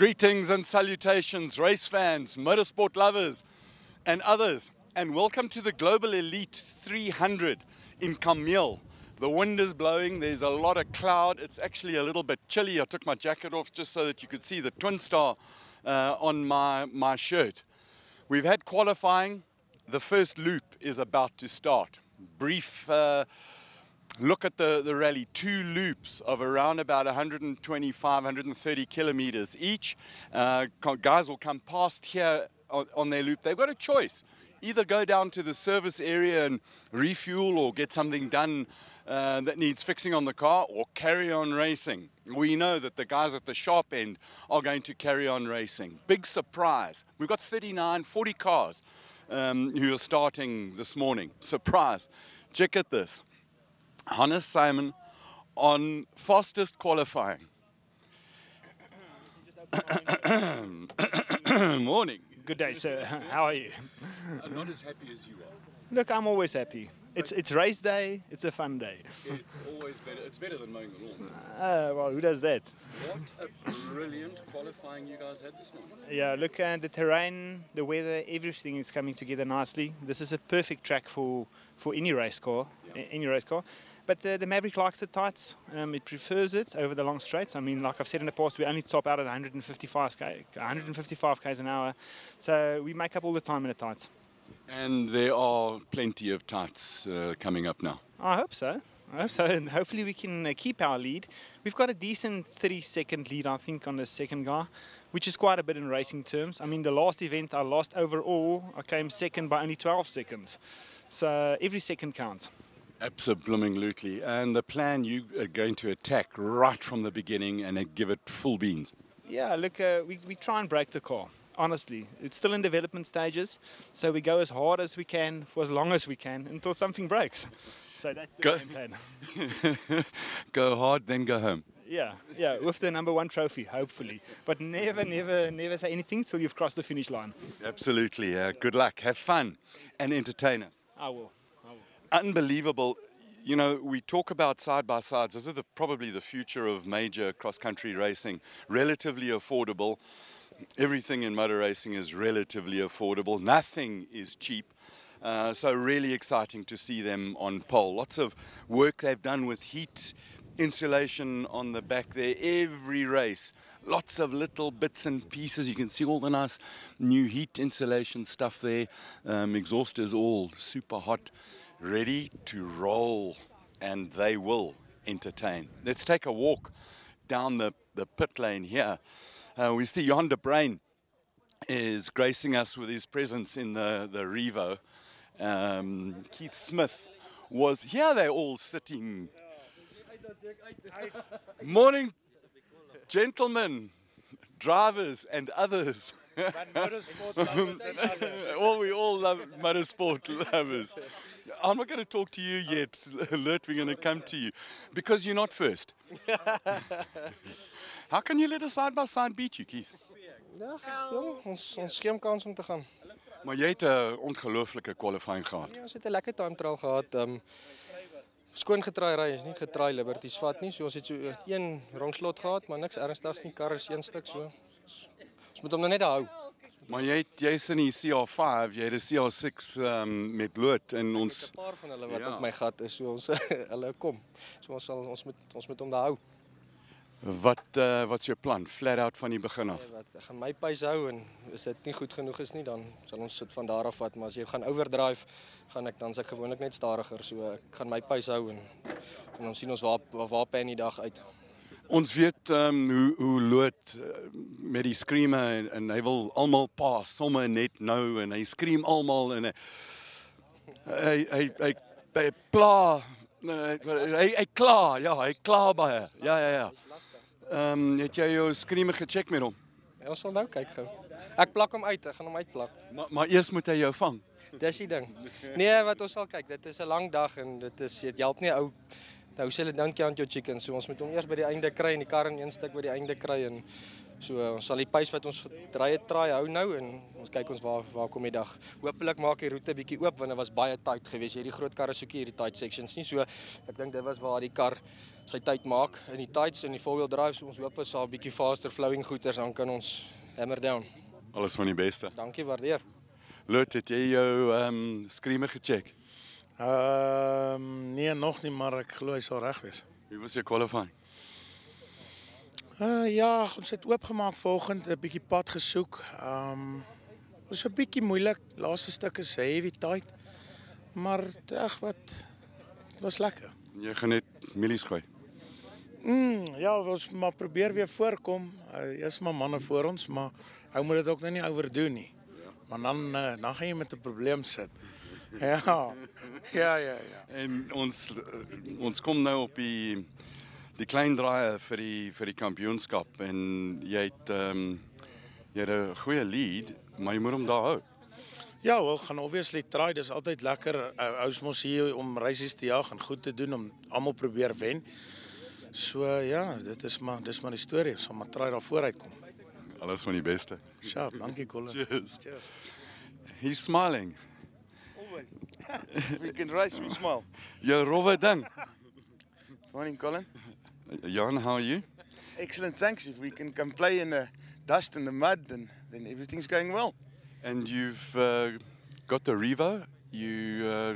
Greetings and salutations, race fans, motorsport lovers, and others, and welcome to the Global Elite 300 in Camille. The wind is blowing, there's a lot of cloud, it's actually a little bit chilly. I took my jacket off just so that you could see the Twin Star on my shirt. We've had qualifying, the first loop is about to start. Brief look at the rally, 2 loops of around about 125, 130 kilometers each. Guys will come past here on their loop. They've got a choice. Either go down to the service area and refuel or get something done that needs fixing on the car, or carry on racing. We know that the guys at the sharp end are going to carry on racing. Big surprise. We've got 39, 40 cars who are starting this morning. Surprise. Check at this. Hannes Simon on fastest qualifying. Morning. Good day, sir. How are you? I'm not as happy as you are. Look, I'm always happy. It's race day. It's a fun day. It's always better. It's better than mowing the lawn, isn't it? Well, who does that? What a brilliant qualifying you guys had this morning. Yeah, look, the terrain, the weather, everything is coming together nicely. This is a perfect track for any race car. Yeah. Any race car. But the Maverick likes the tights. It prefers it over the long straights. I mean, like I've said in the past, we only top out at 155 k's an hour. So we make up all the time in the tights. And there are plenty of tights coming up now. I hope so. And hopefully we can keep our lead. We've got a decent 30-second lead, I think, on the second guy, which is quite a bit in racing terms. I mean, the last event I lost overall. I came second by only 12 seconds. So every second counts. Absolutely. And the plan, you are going to attack right from the beginning and give it full beans. Yeah, look, we try and break the car. Honestly, it's still in development stages, so we go as hard as we can for as long as we can until something breaks. So that's the game plan. Go hard, then go home. Yeah, with the #1 trophy, hopefully. But never say anything till you've crossed the finish line. Absolutely. Good luck. Have fun and entertain us. I will. Unbelievable. You know, we talk about side-by-sides. This is probably the future of major cross-country racing. Relatively affordable. Everything in motor racing is relatively affordable. Nothing is cheap. So really exciting to see them on pole. Lots of work they've done with heat insulation on the back there. Every race, lots of little bits and pieces. You can see all the nice new heat insulation stuff there. Exhaust is all super hot, ready to roll, and they will entertain. Let's take a walk down the pit lane here. We see Johan de Bruin is gracing us with his presence in the Revo. Keith Smith was here. They're all sitting. Morning, gentlemen, drivers and others. Motorsport lovers and others. Well, we all love motorsport lovers. I'm not going to talk to you yet, Lurt. We're going to come to you because you're not first. How can you let a side-by-side beat you, Keith? Ja, ons geen kans om te gaan. Maar jy het 'n ongelooflike qualifying gehad. Ja, ons het 'n lekker time trial gehad. Skoon getraai ry, is nie getraai Liberties vat nie. So ons het so 1 rondslot gehad, maar niks ernstigs nie. Kar is 1 stuk so. Ons moet hom nou net hou. Maar jy's in die CR5, jy het 'n CR6 met Lood en ons 'n paar van hulle wat op my gat is, so ons hulle kom. So ons moet hom daar hou. Wat's jou plan? Flat out van die begin af. Ek gaan my pace hou en as dit nie goed genoeg is nie, dan sal ons dit van daar af vat, maar as jy gaan overdrive, dan se ek gewoonlik net stadiger, so ek gaan my pace hou en ons sien ons waar pen die dag uit. Ons weet hoe Lood met die screamer en hy wil almal paas, sommer net nou en hy scream almal en hy pla hy kla baie. Ja. Het jy jou screamer gecheck met hom? Ja, ons sal nou kyk gou. Ek plak hom uit, ek gaan hom uitplak. Maar eers moet hy jou vang. Dis die ding. Nee, wat ons sal kyk, dit is 'n lang dag en dit help nie ou. Nou sê hulle dankie aan jou chicken, so ons moet hom eers by die einde kry en die kar in 1 stuk by die einde kry en So ons sal die pace wat ons ry het try hou nou en ons kyk ons waar kom die dag. Hoopelik maak die roete bietjie oop want dit was baie tight geweest. Hierdie groot karre soek hierdie tight sections nie. So ek dink dit was waar die kar sy tyd maak in die tights en die four-wheel drive. So ons hoop is daar 'n bietjie faster flowing goeters dan kan ons hammer down. Alles van die beste. Dankie, waardeer. Lut, het jy jou screamer gecheck? Nee, nog nie, maar ek glo hy sal reg wees. Wie was jou qualifying? Ja, ons het oopgemaak vanoggend, 'n bietjie pad gesoek. Was 'n bietjie moeilik. Laaste stuk is heavy tight. Maar ag wat was lekker. Jy gaan net mielies gooi. Ja, ons maar probeer weer voorkom. Eers maar manne voor ons, maar ou moet dit ook nou nie overdoen nie. Maar dan gaan jy met 'n probleem sit. Ja. En ons kom nou op die klein draaie vir die kampioenskap en jy het 'n goeie lead, maar jy moet hom daar hou. Ja, wel gaan obviously try. Dis altyd lekker. Ons mos hier om reisies te jag en goed te doen om almal probeer wen. So ja, dis maar die storie. Ons sal maar try daar vooruit kom. Alles van die beste. Sharp, dankie Colin. Cheers. He's smiling. Always. We can race, we smile. Jou rowwe ding. Morning, Colin. Jan, how are you? Excellent, thanks. If we can come play in the dust and the mud, then everything's going well. And you've got the Revo.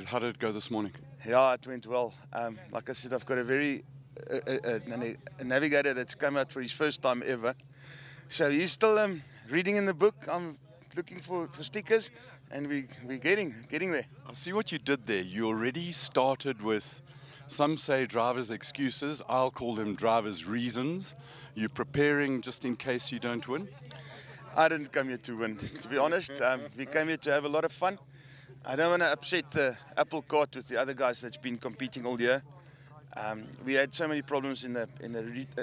How did it go this morning? Yeah, it went well. Like I said, I've got a very a navigator that's come out for his first time ever. So he's still reading in the book. I'm looking for stickers, and we're getting there. I see what you did there. You already started with, some say drivers' excuses. I'll call them drivers' reasons. You're preparing just in case you don't win? I didn't come here to win, to be honest. We came here to have a lot of fun. I don't want to upset the apple cart with the other guys that's been competing all year. We had so many problems in the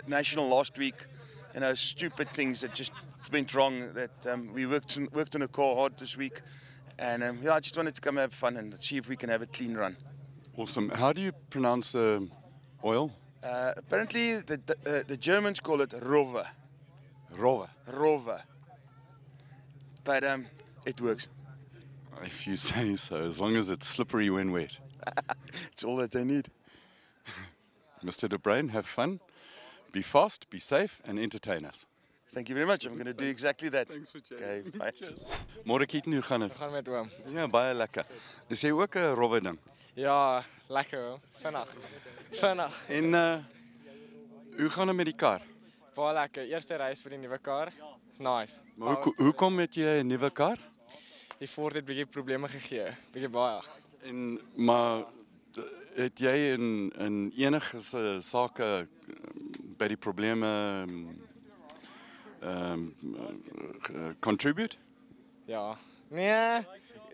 national last week, stupid things that just went wrong. That we worked on the car hard this week, and I just wanted to come have fun and see if we can have a clean run. Awesome. How do you pronounce the oil? Apparently, the Germans call it Rover. Rover. But it works. If you say so, as long as it's slippery when wet. It's all that they need. Mr. De Bruin, have fun, be fast, be safe, and entertain us. Thank you very much. I'm going to do exactly that. Thanks for Okay, bye. Cheers. Môre Kieten, hoe gaan dit? Gaan met oom. Ja, baie lekker. Is jy ook 'n rowwe ding? Ja, lekker hoor. Vinnig. En hoe gaan dit met die kar? Baie lekker. Eerste reis vir die nuwe kar. It's nice. Maar hoekom het jy 'n nuwe kar? Die Ford het bietjie probleme gegee. Bietjie baie. Maar het jy in enige sake by die probleme contribute? Ja. Nee,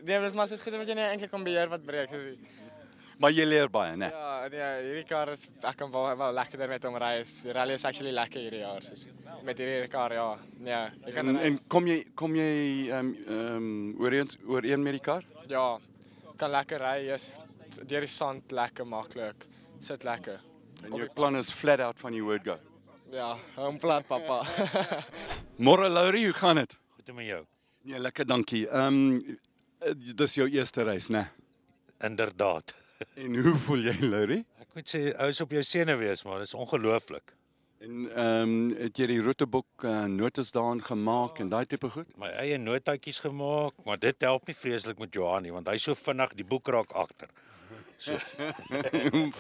dit was goed as jy nie eintlik kan beheer wat breek is. Maar jy leer baie, né? Ja, hierdie kar is ek kan wel lekkerder met hom ry. Die rally is actually lekker hierdie jaar. So met hierdie kar ja. Ja, jy kan En kom jy ooreen met die kar? ja, kan lekker ry. Is deur die sand lekker maklik. Sit lekker. En jou plan is flat out van die word go. Ja, hom plat papa. Môre Laurie, hoe gaan dit? Goed met jou. Nee, lekker, dankie. Dis jou eerste reis, né? Inderdaad. En hoe voel jy, Laurie? Ek moet sê, ou is op jou senuwees, maar dit is ongelooflik. En het jy die roeteboek notas daarin gemaak en daai tipe goed? My eie notaatjies gemaak, maar dit help nie vreeslik met Johan nie, want hy's so vinnig, die boek raak agter. So.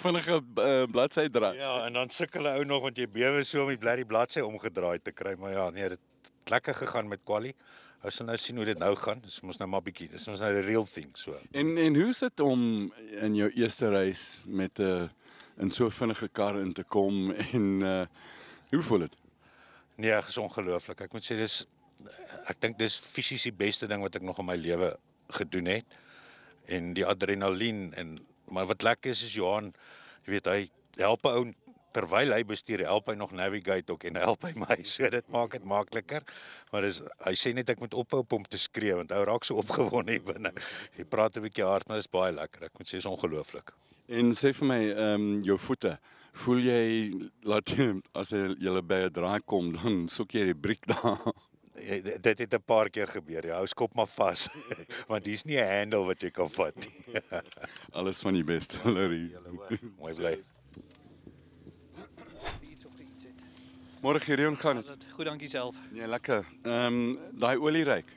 Vinnige bladsy draai. Ja, en dan sukkel 'n ou nog want jy bewe so om die bladsy omgedraai te kry, maar ja, nee, dit het lekker gegaan met quali. Ons sal nou sien hoe dit nou gaan. Dis mos nou maar bietjie, dis mos nou the real thing, so. En hoe is dit om in jou eerste reis met 'n in so vinnige kar in te kom en hoe voel dit? Nee, dit is ongelooflik. Ek moet sê ek dink dis fisies die beste ding wat ek nog in my lewe gedoen het. En die adrenalien maar wat lekker is Johan, jy weet hy help 'n ou terwyl hy bestuur, help hy nog navigate ook en help hy my. So dit maak dit makliker. Maar hy sê net ek moet ophou om te skree want hy raak so opgewonde hier binne. Hy praat 'n bietjie hard, maar dit is baie lekker. Ek moet sê is ongelooflik. En sê vir my, jou voete, voel jy laat as jy by 'n draai kom, dan soek jy die briek daar? Dit het 'n paar keer gebeur. Jy hou skop maar vas. Want hier's nie 'n handle wat jy kan vat nie. Alles van die beste, Larry. Mooi bly. Môre Gideon gaan dit. Goed, dankie self. Nee, lekker. Daai olieryk.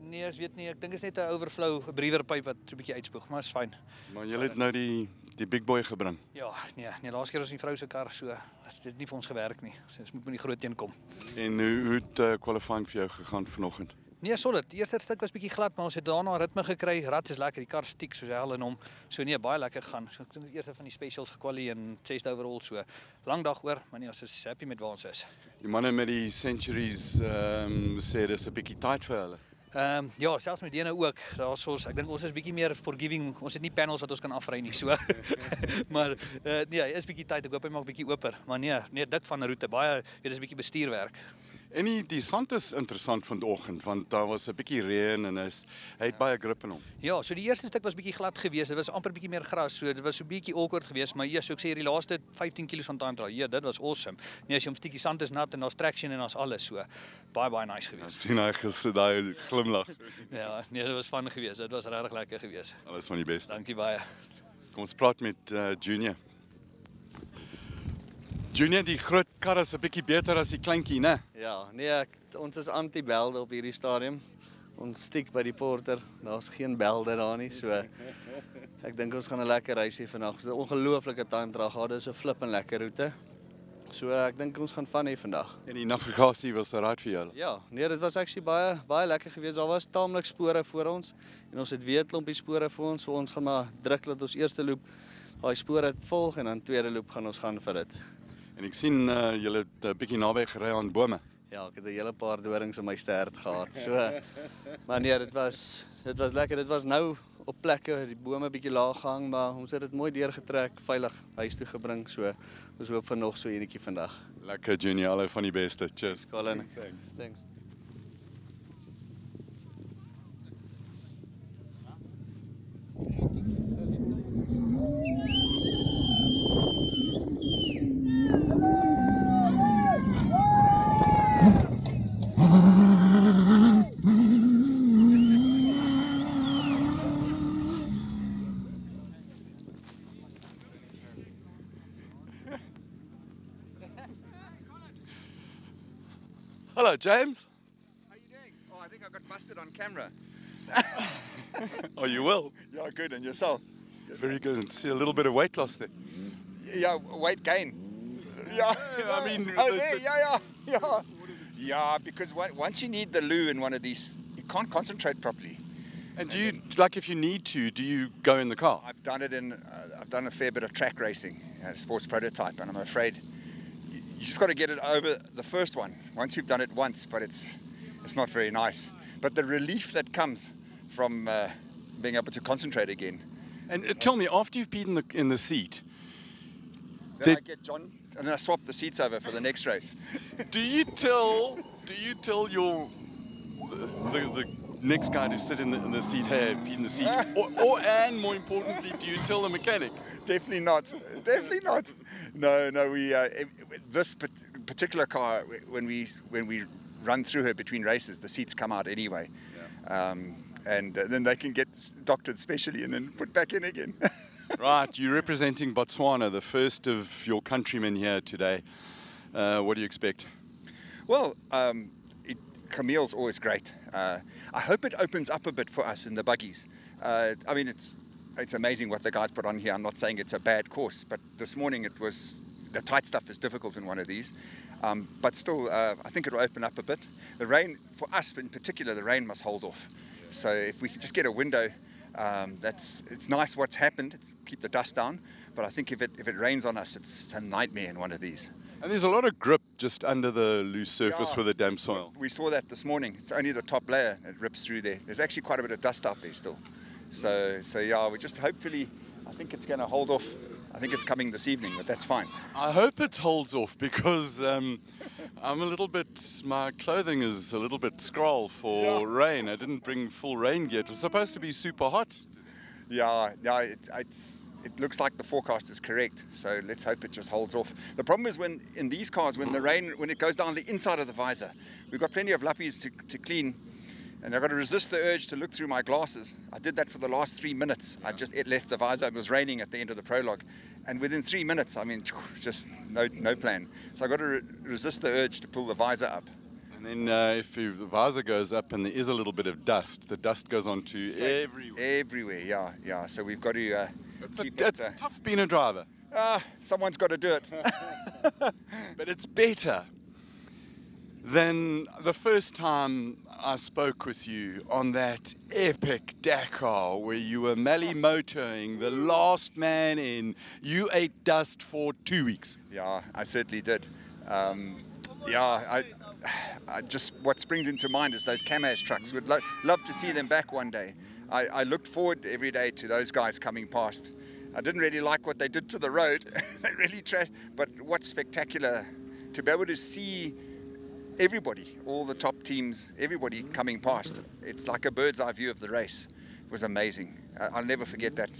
Nee, ek weet nie, ek dink dit is net 'n overflow, 'n brewerpyp wat so 'n bietjie uitspoeg, maar is fyn. Maar jy het nou die big boy gebring. Ja, nee, laas keer was die vrou se kar so, dit het nie vir ons gewerk nie. So ons moet met die groot een kom. En hoe het qualifying vir jou gegaan vanoggend? Nee, solid. Die eerste stuk was bietjie glad, maar ons het daarna ritme gekry. Rad is lekker, die kar stiek soos hy al in hom. So nee, baie lekker gegaan. So ek dink die eerste van die specials gekwalie en chased overall so. Lang dag oor, maar nee, ons is happy met waar ons is. Die manne met die Centuries sê dis 'n bietjie tight vir hulle. Ja, selfs met Dene ook. Ek dink ons is bietjie meer forgiving. Ons het nie panels wat ons kan afry nie, so. Maar nee, hy is bietjie tight. Ek hoop hy maak bietjie oper. Maar nee, dik van 'n roete. Baie, weet dis bietjie bestuurwerk. En die sand is interessant vanoggend want daar was 'n bietjie reën en hy het baie grip in hom. Ja, so die eerste stuk was bietjie glad geweest. Dit was amper bietjie meer gras, so dit was so bietjie awkward geweest, maar ja, so ek sê die laaste 15 km van time trial. Ja, dit was awesome. Nee, as jy hom stukkie sand is nat en daar's traction en daar's alles so. Baie nice geweest. Sien hy gesit daai glimlag. Ja, nee, dit was fun geweest. Dit was regtig lekker geweest. Alles van die beste. Dankie baie. Kom ons praat met Junior. Junior, die groot kar is 'n bietjie beter as die kleintjie, né? Ja, nee, ons is anti-belde op hierdie stadium. Ons stiek by die porter. Daar's geen belde daar nie, so ek dink ons gaan 'n lekker reis hê vandag. Ons het 'n ongelooflike time trial gehad. Dit is 'n flippend lekker roete. So ek dink ons gaan van hê vandag. En die navigasie was reg vir julle. Ja, nee, dit was actually baie lekker geweest. Daar was taamlik spore voor ons en ons het weer 'n klompie spore voor ons. So ons gaan maar druk dat ons eerste loop daai spore volg en dan tweede loop gaan ons gaan vir dit. En ek sien julle het 'n bietjie naby gery aan bome. Ja, ek het 'n hele paar dorings in my stert gehad. So maar nee, dit was lekker. Dit was nou op plekke die bome bietjie laag gehang, maar ons het dit mooi deurgetrek, veilig huis toe gebring. So ons hoop vir nog so enetjie vandag. Lekker Junior, alle van die beste. Cheers. Colin. Thanks. Hello, James. How are you doing? Oh, I think I got busted on camera. Oh, you will? Yeah, good. And yourself? Very good. And see a little bit of weight loss there. Yeah, weight gain. Yeah. I mean, Oh, there. Yeah. Yeah, because once you need the loo in one of these, you can't concentrate properly. And do you, like if you need to, do you go in the car? I've done it I've done a fair bit of track racing, sports prototype, and I'm afraid you just got to get it over the first one. Once you've done it once, but it's not very nice. But the relief that comes from being able to concentrate again. And tell me, after you've been in the seat, Then I get John, and I swap the seats over for the next race. do you tell your the next guy to sit in the seat, hey, be in the seat, or and more importantly, do you tell the mechanic? Definitely not. Definitely not. No. We this particular car, when we run through her between races, the seats come out anyway, and then they can get doctored specially and then put back in again. Right, you're representing Botswana, the first of your countrymen here today. What do you expect? Well, Camille's always great. I hope it opens up a bit for us in the buggies. I mean, it's amazing what the guys put on here. I'm not saying it's a bad course, but this morning the tight stuff is difficult in one of these. But still, I think it'll open up a bit. The rain, for us in particular, the rain must hold off. So if we can just get a window, it's nice what's happened. It's keep the dust down. But I think if it rains on us, it's a nightmare in one of these. And there's a lot of grip just under the loose surface with the damp soil. We saw that this morning. It's only the top layer that rips through there. There's actually quite a bit of dust out there still. So yeah, we just hopefully, I think it's going to hold off. I think it's coming this evening, but that's fine. I hope it holds off because I'm a little bit, my clothing is a little bit scroll for rain. I didn't bring full rain gear. It was supposed to be super hot. Yeah, it's it looks like the forecast is correct, so let's hope it just holds off. The problem is when in these cars, when the rain, when it goes down the inside of the visor, we've got plenty of lappies to clean, and I've got to resist the urge to look through my glasses. I did that for the last 3 minutes. It left the visor. It was raining at the end of the prologue, and within 3 minutes, I mean, just no plan. So I've got to resist the urge to pull the visor up. And then if the visor goes up and there is a little bit of dust, the dust goes on to everywhere. Everywhere, yeah. So we've got to keep It's tough being a driver. Someone's got to do it. But it's better than the first time I spoke with you on that epic Dakar where you were Malimotoing, the last man in. You ate dust for 2 weeks. Yeah, I certainly did. I just, what springs into mind is those Kamaz trucks. Would love to see them back one day. I looked forward every day to those guys coming past. I didn't really like what they did to the road. They really trashed. But what's spectacular to be able to see everybody, all the top teams, everybody coming past. It's like a bird's eye view of the race. It was amazing. I'll never forget that.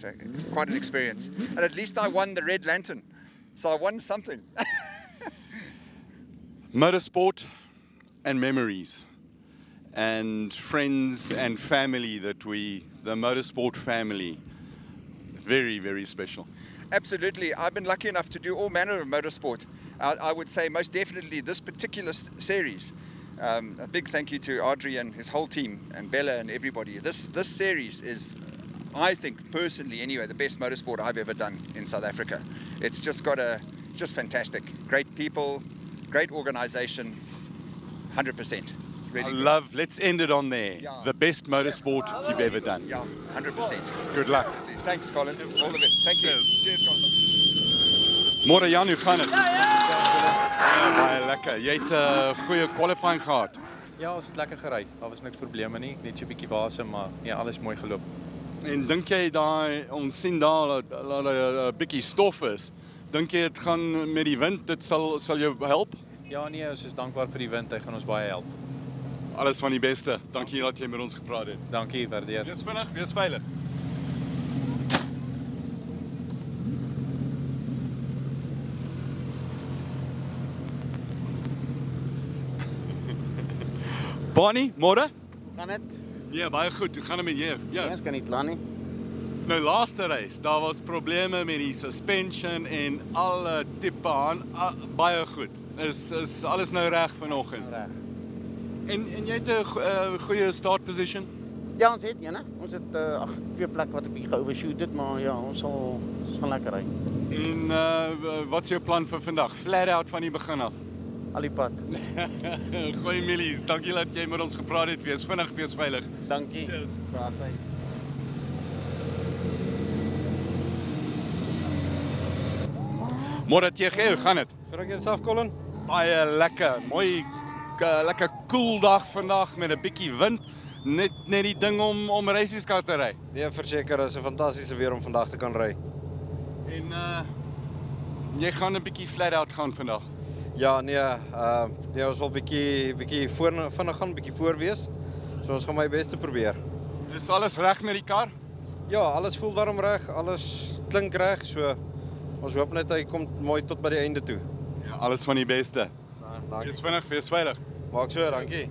Quite an experience. And at least I won the Red Lantern. So I won something. Motorsport and memories and friends and family the motorsport family, very, very special. Absolutely. I've been lucky enough to do all manner of motorsport. I would say most definitely this particular series. A big thank you to Audrey and his whole team and Bella and everybody. This series is, I think personally anyway, the best motorsport I've ever done in South Africa. It's just just fantastic. Great people, great organization, 100%. Really Let's end it on there. Yeah. The best motorsport you've ever done. Yeah, 100%. Good luck. Thanks, Colin. All the best. Thank you. Cheers, Colin. Môre Jan, hoe gaan dit? Baie lekker. Jy het 'n goeie qualifying gehad. Ja, ons het lekker gery. Daar was niks probleme nie. Net so 'n bietjie wasem, maar ja, alles mooi geloop. En dink jy ons sien daar dat 'n bietjie stof is? Dink jy dit gaan met die wind, dit sal jou help? Ja, nee, ons is dankbaar vir die wind. Hy gaan ons baie help. Alles van die beste. Dankie dat jy met ons gepraat het. Dankie, waardeer. Wees vinnig, wees veilig. Bonnie, môre? Gaan dit? Ja, baie goed. Hoe gaan dit met jou? Ja, ons kan nie kla nie. Nou laaste reis, daar was probleme met die suspension en alle tipe aan baie goed. Is alles nou reg vanoggend? Reg. En jy het 'n goeie start position? Ja, ons het ene. Ons het 2 plekke wat 'n bietjie geovershoot het, maar ja, ons gaan lekker ry. En wat is jou plan vir vandag? Flat out van die begin af. Al die pad. Goeie milies, dankie dat jy met ons gepraat het. Wees vinnig, wees veilig. Dankie. Cheers. Graag. Môre TG, hoe gaan dit? Goed jouself, Colin? Baie lekker. Mooi lekker koel dag vandag met 'n bietjie wind. Net die ding om reisieskar te ry. Nee, verseker, is 'n fantastiese weer om vandag te kan ry. En jy gaan 'n bietjie flat out gaan vandag. Ja, nee, ons wil bietjie vinnig gaan, bietjie voor wees. So ons gaan my bes te probeer. Is alles reg met die kar? Ja, alles voel daarom reg, alles klink reg, so ons hoop net hy kom mooi tot by die einde toe. Ja, alles van die beste. Dankie. Wees vinnig, wees veilig. Maak so, dankie.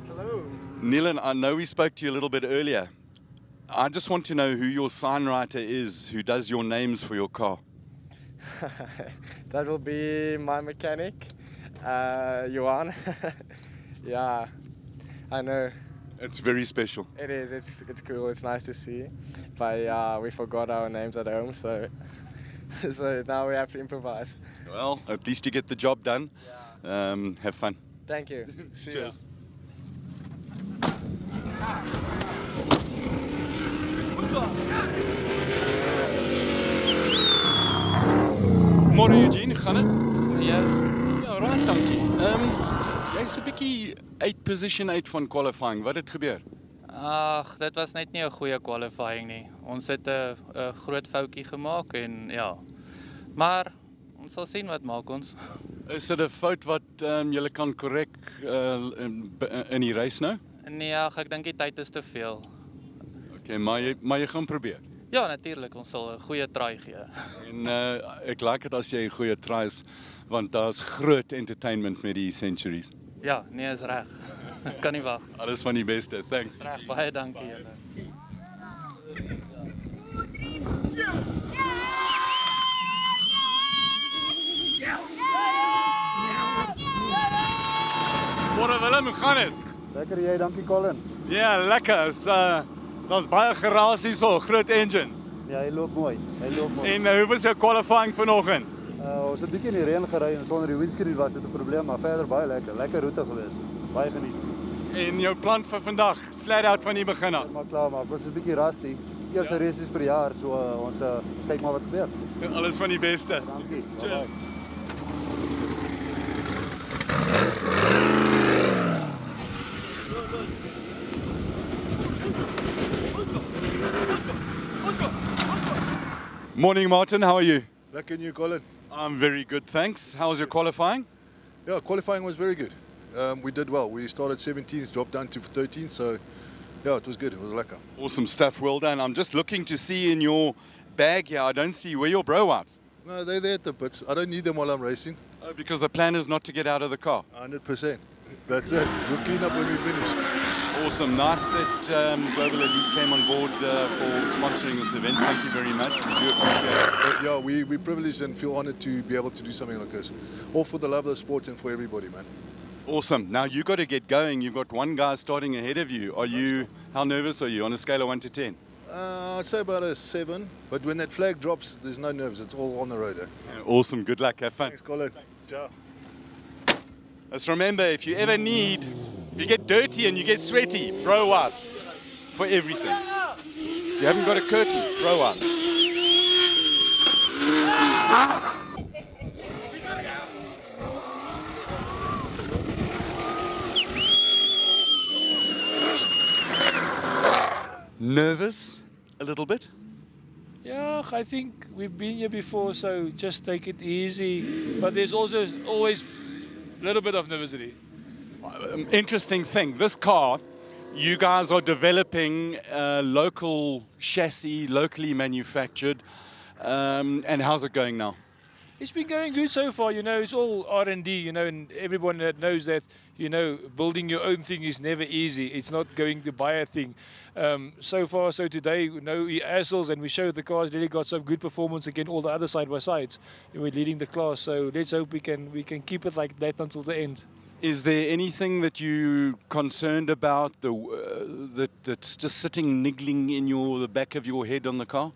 Hello. Nilan, I know we spoke to you a little bit earlier. I just want to know who your sign writer is, who does your names for your car. That will be my mechanic, Johan. Yeah, I know. It's very special. It is. It's cool. It's nice to see. But we forgot our names at home, so so now we have to improvise. Well, at least you get the job done. Yeah. Have fun. Thank you. See Cheers. You. Môre Eugene, gaan dit? Ja. Ja, right, dankie. Jy's 'n bietjie uit position uit van qualifying. Wat het gebeur? Ag, dit was net nie 'n goeie qualifying nie. Ons het 'n groot foutjie gemaak en ja. Maar ons sal sien wat maak ons. Is dit 'n fout wat julle kan korrek in die race nou? Nee, ag, ek dink die tyd is te veel. Okay, maar jy gaan probeer. Ja, natuurlik, ons sal 'n goeie try gee. En ek like dit as jy goeie tries want daar's groot entertainment met die Centuries. Ja, nee, is reg. Ek kan nie wag. Alles van die beste. Thanks. Reg, baie dankie julle. Môre Willem, hoe gaan dit? Lekker jy, dankie Colin. Ja, lekker. Daar's baie geraas hier so, groot engine. Ja, hy loop mooi. En hoe was jou qualifying vanoggend? Ons het 'n bietjie in die reën gery en sonder die windscreen was dit 'n probleem, maar verder baie lekker. Lekker roete gewees. Baie geniet. En jou plan vir vandag, flat out van die begin af? Maar klaar, maar ons is 'n bietjie rusty. Eerste race is per jaar, so ons kyk maar wat gebeur. Alles van die beste. Dankie. Cheers. Morning, Martin. How are you? Lekker and you, Colin? I'm very good, thanks. How was your qualifying? Yeah, qualifying was very good. We did well. We started 17th, dropped down to 13th, so yeah, it was good. It was lekker. Awesome stuff. Well done. I'm just looking to see in your bag here. I don't see where your bro wipes. No, they're there at the pits. I don't need them while I'm racing. Oh, because the plan is not to get out of the car. 100%. That's it. We'll clean up when we finish. Awesome. Nice that Global Elite came on board for sponsoring this event. Thank you very much. We do appreciate it. Yeah, we're privileged and feel honored to be able to do something like this. All for the love of the sport and for everybody, man. Awesome. Now you got to get going. You've got one guy starting ahead of you. How nervous are you on a scale of 1 to 10? I'd say about a 7, but when that flag drops, there's no nerves. It's all on the road. Awesome. Good luck. Have fun. Thanks, Colin. Ciao. Let's remember, if you ever need, if you get dirty and you get sweaty, bro wipes for everything. If you haven't got a curtain, bro wipes. Nervous a little bit? Yeah, I think we've been here before, so just take it easy. But there's also always a little bit of nervousness. Interesting thing, this car, you guys are developing a local chassis, locally manufactured, and how's it going now? It's been going good so far, you know, it's all R&D, you know, and everyone that knows that, you know, building your own thing is never easy. It's not going to buy a thing. So far, so today, you know, we hassles and we showed the cars really got some good performance against all the other side-by-sides. We're leading the class, so let's hope we can keep it like that until the end. Is there anything that you're concerned about that's just sitting niggling in the back of your head on the car?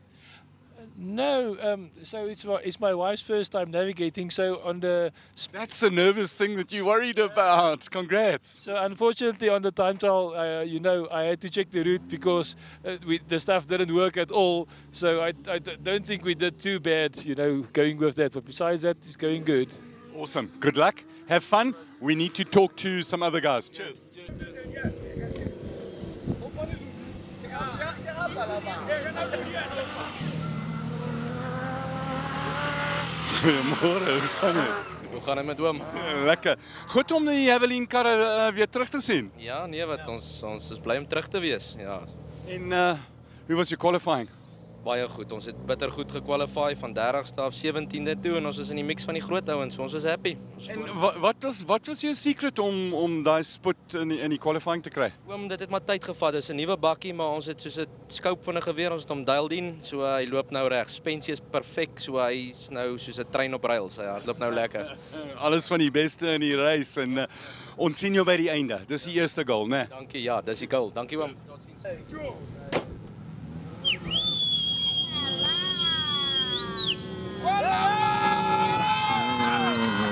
No, so it's my wife's first time navigating, so on the... That's a nervous thing that you're worried about. Congrats. So unfortunately on the time trial, you know, I had to check the route because the stuff didn't work at all, so I don't think we did too bad, you know, going with that, but besides that, it's going good. Awesome. Good luck. Have fun. We need to talk to some other guys. Cheers. Goeiemôre, hoe gaan dit? Hoe gaan dit met oom? Lekker. Goed om die Javelin karre weer terug te sien. Ja, nee, wat ons is bly om terug te wees. Ja. En hoe was your qualifying? Baie goed. Ons het bitter goed gekwalify van 30ste af 17de toe en ons is in die mix van die groot ouens. So ons is happy. En wat was jou secret om daai spot in die qualifying te kry? Oom, dit het maar tyd gevat. Dit is 'n nuwe bakkie, maar ons het soos 'n scope van 'n geweer, ons het hom dial dien, so hy loop nou reg. Suspensie is perfek, so hy's nou soos 'n trein op rails. Hy hardloop nou lekker. Alles van die beste in die race en ons sien jou by die einde. Dis die eerste goal, né? Dankie, ja, dis die goal. Dankie oom.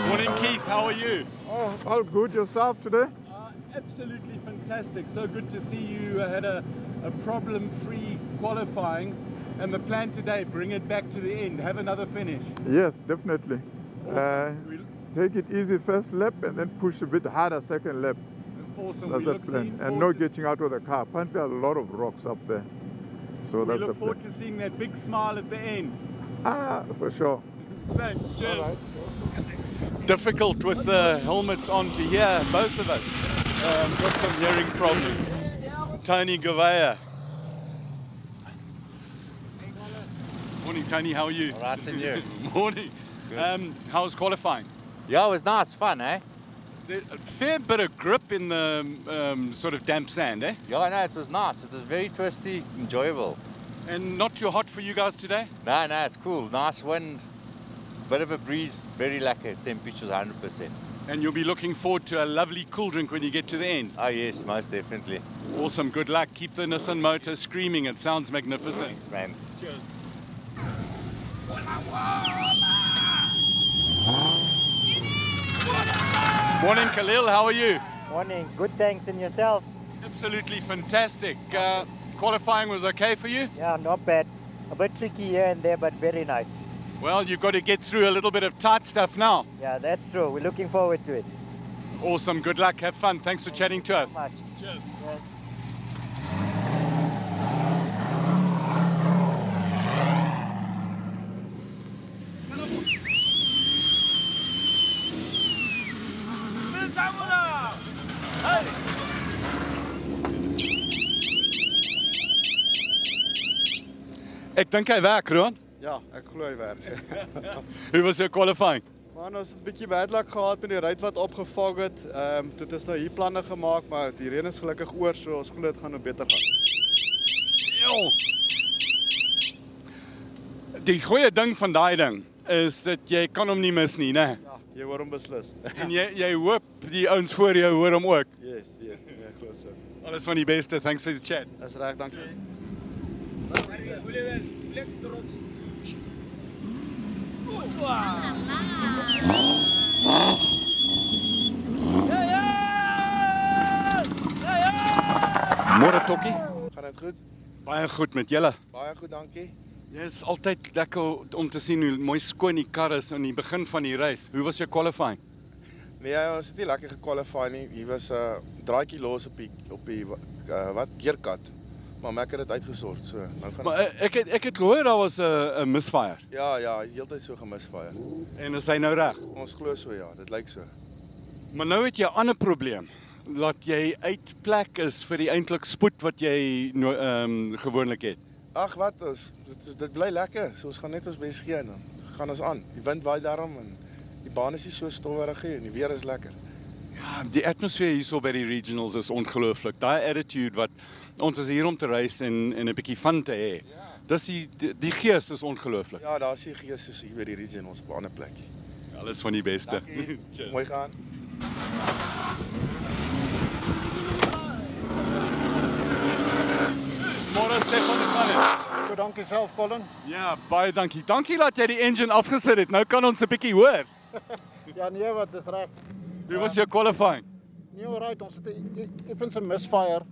Morning, Keith. How are you? Oh, all good. Yourself today? Absolutely fantastic. So good to see you had a problem-free qualifying. And the plan today, bring it back to the end, have another finish. Yes, definitely. Take it easy first lap and then push a bit harder second lap. Awesome. That's the plan. And no getting out of the car. Apparently, there are a lot of rocks up there. So that's the plan. We look forward to seeing that big smile at the end. Ah, for sure. Thanks. Cheers. difficult with the helmets on to hear both of us. Got some hearing problems. Tony Gouveia. Morning, Tony. How are you? All right, and you? Morning. How was qualifying? Yeah, it was nice, fun, eh? A fair bit of grip in the sort of damp sand, eh? Yeah, no, it was nice. It was very twisty, enjoyable. And not too hot for you guys today? No, it's cool. Nice wind, bit of a breeze, very lekker. Temperature's 100%. And you'll be looking forward to a lovely cool drink when you get to the end? Oh, yes, most definitely. Awesome. Good luck. Keep the Nissan motor screaming. It sounds magnificent. Thanks, man. Cheers. Morning, Khalil. How are you? Morning. Good, thanks. And yourself? Absolutely fantastic. Qualifying was okay for you? Yeah, not bad. A bit tricky here and there, but very nice. Well, you've got to get through a little bit of tight stuff now. Yeah, that's true. We're looking forward to it. Awesome. Good luck. Have fun. Thanks for chatting to us. Thank you so much. Cheers. Yeah. Ek dink hy werk, Roan. Ja, ek glo hy werk. Hoe was jou qualifying? Man, ons het 'n bietjie bad luck gehad met die ry wat opgevang het. Dit is nou hier planne gemaak, maar die reën is gelukkig oor, so ons glo dit gaan nou beter gaan. Jo. Die goeie ding van daai ding is dat jy kan hom nie mis nie, né? Ja, jy hoor hom beslis. En jy hoop die ouens voor jou hoor hom ook. Yes, nee, ek glo so. Alles van die beste. Thanks for the chat. Dis reg, dankie. Môre Tokkie. Gaan dit goed? Baie goed met julle. Baie goed, dankie. Dit is altyd lekker om te sien hoe mooi skoon die kar is aan die begin van die reis. Hoe was jou qualifying? Nee, ons het nie lekker gekwalify nie. Hier was 'n draaitjie los op die wat gearkat. Maar ek het dit uitgesort, so nou gaan. Maar ek het gehoor daar was 'n misfire. Ja, heeltyd so gemisfire. En is hy nou reg? Ons glo so, ja, dit lyk so. Maar nou het jy 'n ander probleem. Dat jy uit plek is vir die eintlik spoed wat jy gewoonlik het. Ag wat, dit bly lekker. So ons gaan net ons bes gee en dan gaan ons aan. Die wind waai daarom en die baan is nie so stowwerig nie en die weer is lekker. Ja, die atmosfeer hierso by die regionals is ongelooflik. Daai attitude wat ons is hier om te reis en 'n bietjie fun te hê. Dis die gees is ongelooflik. Ja, daar is die gees soos hier by die regionals op 'n ander plek. Alles van die beste. Mooi gaan. Môre Stefan de Kane. Goed, dankie self, Colin. Ja, baie dankie. Dankie dat jy die engine afgesit het. Nou kan ons 'n bietjie hoor. Ja, nee, wat is reg. Hoe was jou qualifying? Nee, alright, ons het effens 'n misfire.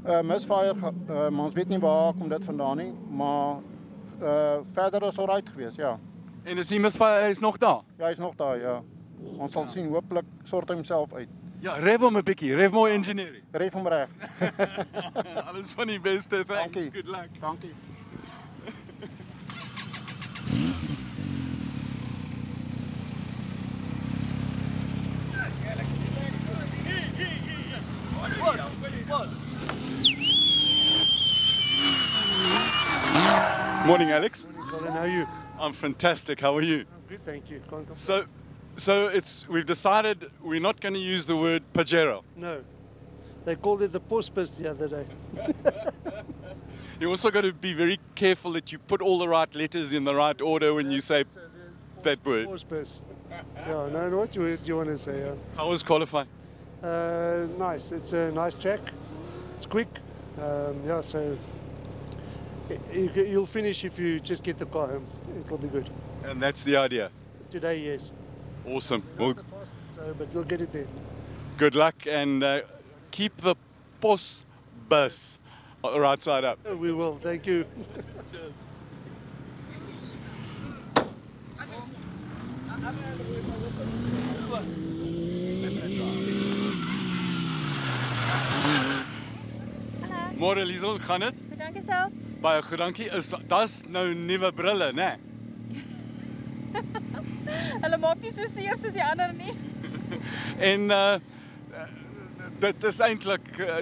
Maar ons weet nie waar kom dit vandaan nie, maar verder is alright geweest, ja. En is die misfire is nog daar? Ja, hy's nog daar, ja. Ons sal sien, hopelik sort hy homself uit. Ja, rev hom 'n bietjie, rev mooi engineering. Rev hom reg. Alles van die beste, thanks. Dankie. Good luck. Dankie. Morning, Alex. Morning, Colin. How are you? I'm fantastic. How are you? I'm good, thank you. Can't complain. So we've decided we're not going to use the word Pajero. No. They called it the Postbus the other day. You also got to be very careful that you put all the right letters in the right order when you say that word. Postbus. Yeah, no, what do you want to say? Yeah. How was qualifying? Nice. It's a nice track. It's quick. Yeah, so you'll finish if you just get the car home. It'll be good. And that's the idea. Today, yes. Awesome. Well, But you'll get it there. good luck and keep the Postbus right side up. We will. Thank you. Cheers. Môre Liesel, gaan dit? Goed, dankie self. Baie goed, dankie. Dis nou nuwe brille, né? Hulle maak nie so seer soos die ander nie. En dit is eintlik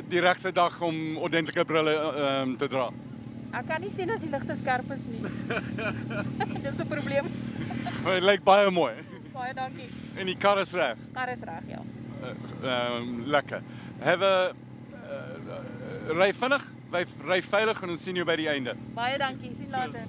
die regte dag om ordentlike brille te dra. Ek kan nie sien as die ligte skerp is nie. Dis 'n probleem. Maar dit lyk baie mooi. Baie dankie. En die kar is reg. Kar is reg, ja. Lekker. Ry vinnig, ry veilig en ons sien jou by die einde. Baie dankie, sien later.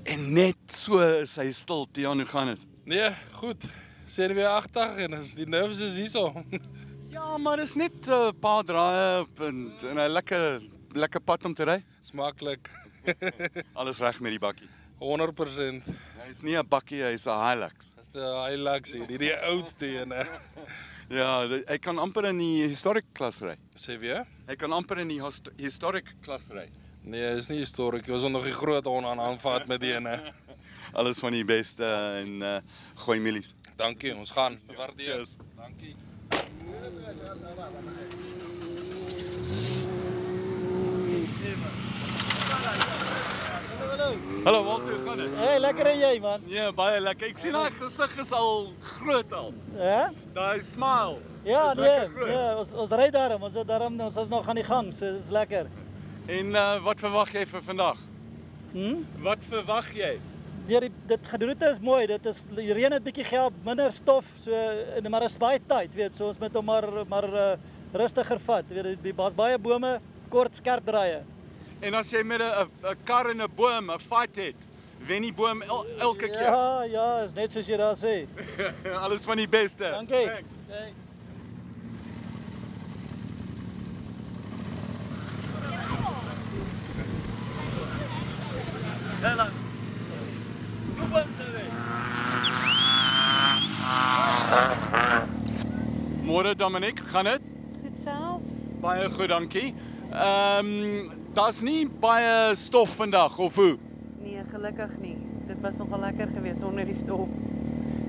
En net so is hy stil, Tiaan, hoe gaan dit? Nee, goed. Sien weer agter en as die nerves is hierso. Ja, maar dis net 'n paar draaie op en 'n lekker pad om te ry. Smaklik. Alles reg met die bakkie. 100%. Hy's nie 'n bakkie, hy's 'n Hilux. Dis die Hilux hier, die oudste ene. Ja, hy kan amper in die historic klas ry. Sê weer? Hy kan amper in die historic klas ry. Nee, is nie historiek. Ons nog die groot hond aan aanvat met die ene. Alles van die beste en gooi milies. Dankie, ons gaan. Waardeer. Cheers. Dankie. Hallo Walter, hoe gaan dit? Hey, lekker en jy man? Ja, baie lekker. Ek sien daai gesig is al groot al. Ja? Daai smile. Ja, is nee, lekker groot. ja, ons ry daarom, ons is nog aan die gang, so dit is lekker. En wat verwag jy vir vandag? Wat verwag jy? Dit gedoente is mooi, dit is die reën het bietjie gehelp, minder stof, so maar is baie tyd, weet, so ons moet hom maar rustiger vat. Weet, daar's baie bome, kort skerp draaie. En as jy met 'n kar en 'n boom 'n fight het, wen die boom elke keer. Ja, is net soos jy daar sê. Alles van die beste. Dankie. Hello. Môre Dominic, gaan dit? Goed self. Baie goed, dankie. Daar's nie baie stof vandag of hoe? Nee, gelukkig nie. Dit was nogal lekker geweest sonder die stof.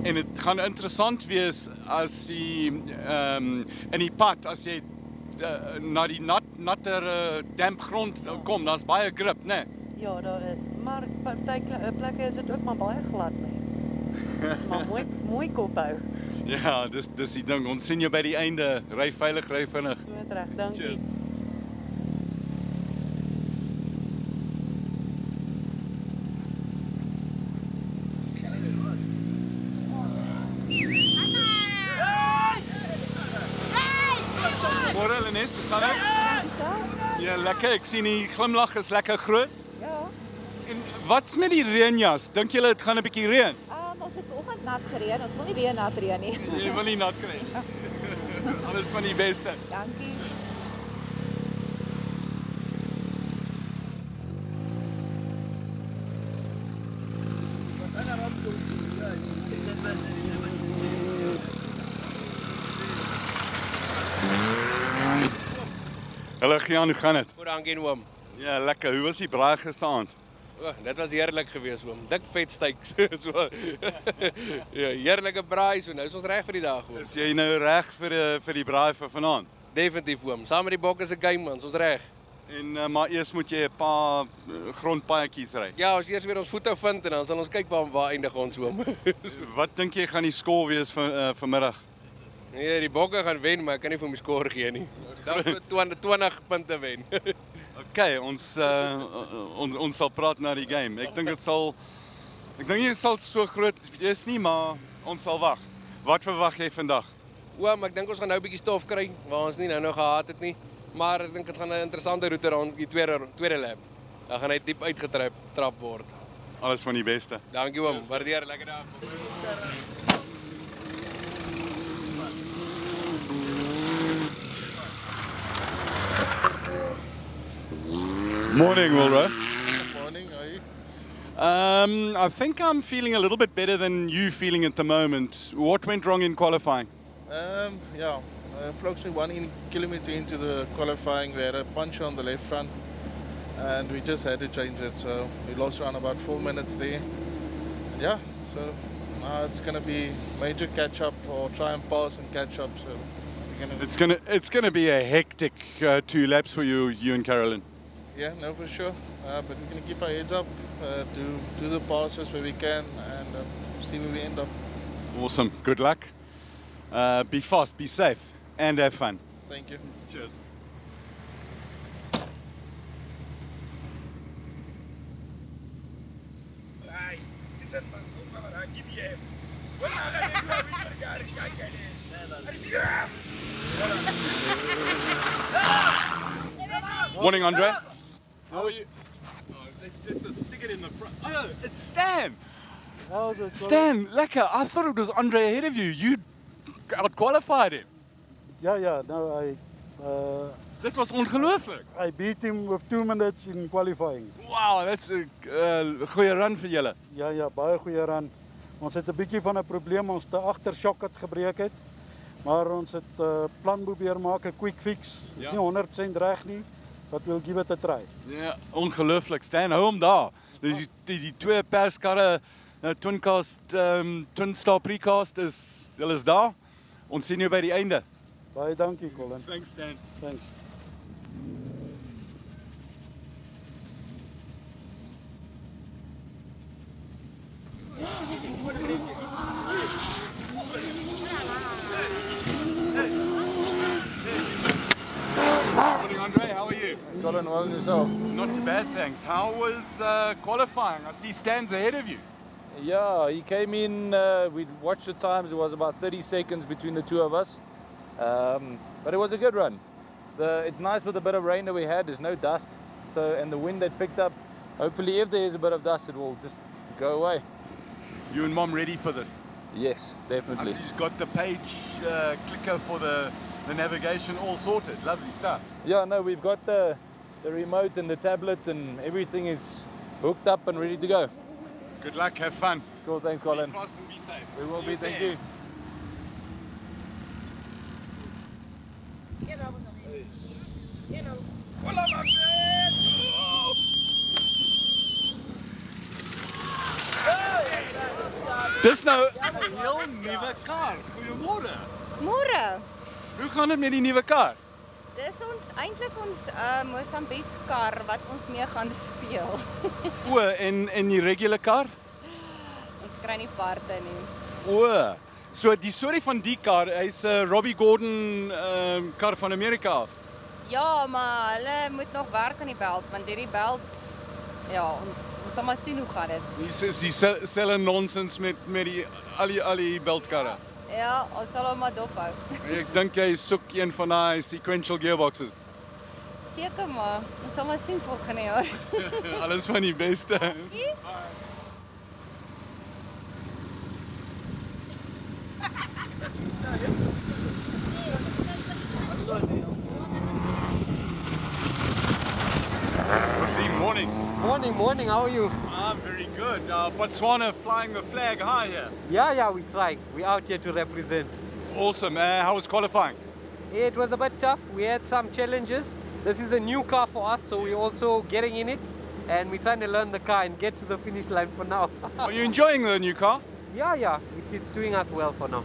En dit gaan interessant wees as in die pad as jy na die natter damp grond kom, daar's baie grip, né? Ja, daar is. Maar party plekke is dit ook maar baie glad nie. Maar mooi kop hou. Ja, dis die ding. Ons sien jou by die einde. Ry veilig, ry vinnig. Goed reg, dankie. Cheers. Môre Lenes, hoe gaan dit? Ja, lekker. Ek sien die glimlag is lekker groot. Ja. En wat's met die reënjas? Dink julle dit gaan 'n bietjie reën? Ons het vanoggend nat gereën. Ons wil nie weer nat reën nie. Jy wil nie nat kry. Alles van die beste. Dankie. Hallo Gian, hoe gaan dit? Goed, dankie oom. Ja, lekker. Hoe was die braai gisteraand? Dit was heerlik geweest oom. Dik vet steaks so. Ja, heerlike braai so. Nou is ons reg vir die dag oom. Is jy nou reg vir die braai vir vanaand? Definitief oom. Saam met die bokke se game man, ons reg. En maar eers moet jy 'n paar grondpaadjies ry. Ja, ons eers weer ons voete vind en dan sal ons kyk waar eindig ons oom. Wat dink jy gaan die skool wees vanmiddag? Nee, die bokke gaan wen, maar ek kan nie vir my skoor gee nie. Dan 20 punte wen. Okay, ons sal praat na die game. Ek dink dit sal so groot wees nie, maar ons sal wag. Wat verwag jy vandag? Oom, ek dink ons gaan nou 'n bietjie stof kry waar ons nie nou gehad het nie. Maar ek dink dit gaan 'n interessante roete rond die tweede lap. Dan gaan hy diep uitgetrap word. Alles van die beste. Dankie oom, waardeer, lekker dag. Morning, Wilra. Morning, how are you? I think I'm feeling a little bit better than you feeling at the moment. What went wrong in qualifying? Approximately 1 kilometer into the qualifying, we had a punch on the left front. and we just had to change it. So we lost around about 4 minutes there. Yeah, so now it's going to be major catch up or try and pass and catch up. So we're gonna It's gonna be a hectic 2 laps for you and Carolyn. Yeah, no, for sure. But we're going to keep our heads up, do the passes where we can, and see where we end up. Awesome. Good luck. Be fast, be safe, and have fun. Thank you. Cheers. Morning, Andre. How are you? Oh, let's just stick it in the front. Oh, it's Stan. How's it? Stan, lekker. I thought it was Andre ahead of you. You outqualified him. Yeah. No, Dit was ongelooflik. I beat him with 2 minutes in qualifying. Wow, that's a goeie run vir julle. Ja, baie goeie run. Ons het 'n bietjie van 'n probleem, ons te agter shock het gebreek het. Maar ons het plan probeer maak, 'n quick fix. Dis nie 100% reg nie, but we'll give it a try. Ja, ongelooflik. Stan, hou hom daar. Dis die 2 perskarre, Twin Star Precast hulle is daar. Ons sien jou by die einde. Baie dankie, Colin. Thanks, Stan. Thanks. Morning, Andre. How are you? Colin, well, and yourself? Not too bad, thanks. How was qualifying? I see Stan's ahead of you. Yeah, he came in, we watched the times, it was about 30 seconds between the two of us. But it was a good run. It's nice with a bit of rain that we had, there's no dust. And the wind that picked up, hopefully if there is a bit of dust, it will just go away. You and Mom ready for this? Yes, definitely. I see he's got the page clicker for the navigation all sorted. Lovely stuff. Yeah, no, we've got the remote and the tablet and everything is hooked up and ready to go. Good luck, have fun. Cool, thanks, Colin. Be fast and be safe. We will See be, you thank there. you. Dis nou 'n heel nuwe kar. Goeiemôre. Môre. Hoe gaan dit met die nuwe kar? Dis eintlik ons Mosambiek kar wat ons mee gaan speel. O, en die regular kar? Ons kry nie parte nie. O. So die storie van die kar, hy's 'n Robbie Gordon kar van Amerika af. Ja, maar hulle moet nog werk aan die belt, want hierdie belt ons sal maar sien hoe gaan dit. Dis selfe nonsens met die al die beltkarre. Ja, ons sal hom maar dophou. Ek dink jy soek een van daai sequential gearboxes. Seker maar, ons sal maar sien volgende jaar. Alles van die beste. Dankie. Morning. Morning, how are you? I'm very good. Botswana flying the flag high here. Yeah, we try. We're out here to represent. Awesome. How was qualifying? It was a bit tough. We had some challenges. This is a new car for us, so we're also getting in it. And we're trying to learn the car and get to the finish line for now. Are you enjoying the new car? Yeah. It's doing us well for now.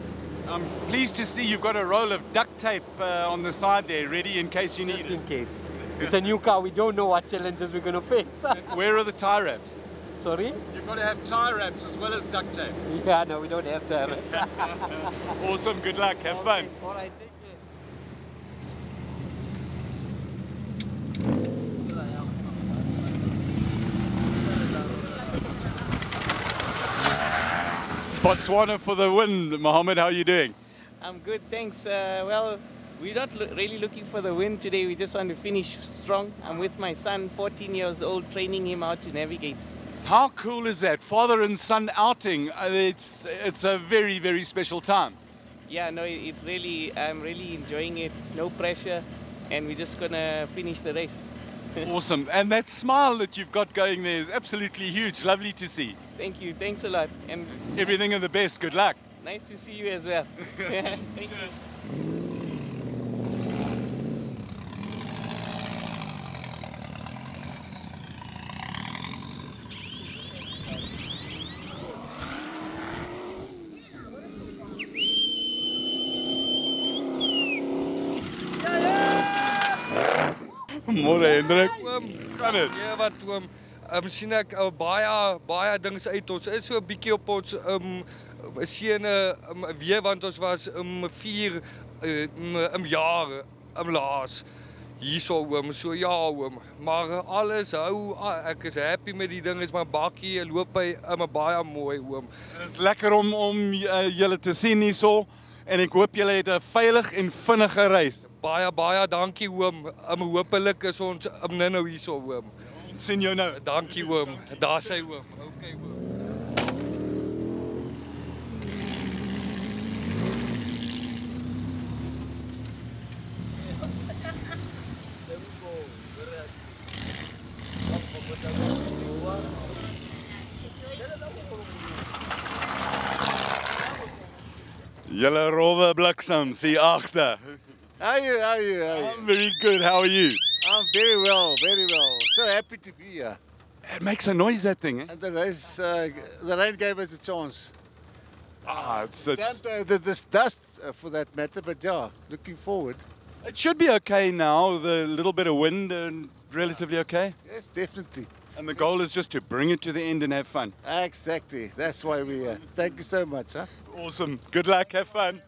I'm pleased to see you've got a roll of duct tape on the side there, ready in case you need it. Just in case. It's a new car, we don't know what challenges we're going to face. Where are the tie wraps? Sorry? You've got to have tie wraps as well as duct tape. Yeah, no, we don't have tie wraps. Awesome, good luck, have fun. All right, take care. Botswana for the win. Mohammed, how are you doing? I'm good, thanks. Well, we're not really looking for the win today. We just want to finish strong. I'm with my son, 14 years old, training him how to navigate. How cool is that? Father and son outing. It's a very, very special time. Yeah, no, I'm really enjoying it. No pressure, and we're just gonna finish the race. Awesome. And that smile that you've got going there is absolutely huge. Lovely to see. Thank you. Thanks a lot. And everything of the best. Good luck. Nice to see you as well. Thank you. Môre Hendrik. Gaan dit? Ja, wat oom, sien ek baie dinge uit ons. Is so 'n bietjie op ons sene weer want ons was 4 jaar laas. Hierso oom, so ja oom, maar alles hou, ek is happy met die ding, is my bakkie, loop hy baie mooi oom. Dit is lekker om julle te sien hierso en ek hoop julle het 'n veilig en vinnige reis. Baie dankie oom, hopelik is ons nou hierso oom. Ons sien jou nou. Dankie oom, daar sy oom, okay oom. Julle rowwe bliksems hier agter. How are you? I'm very good. How are you? I'm very well. So happy to be here. It makes a noise, that thing, eh? And the rain gave us a chance. It's This dust for that matter, but yeah, looking forward. It should be okay now. The little bit of wind and relatively okay. Yes, definitely. And the goal is just to bring it to the end and have fun. Exactly. That's why we're here. Thank you so much. Huh? Awesome. Good luck. Have fun.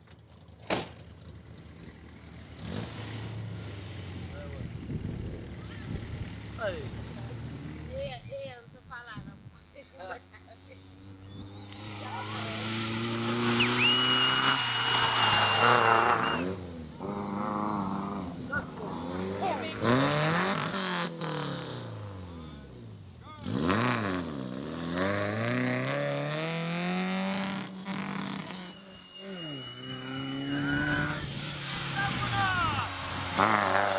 Ah.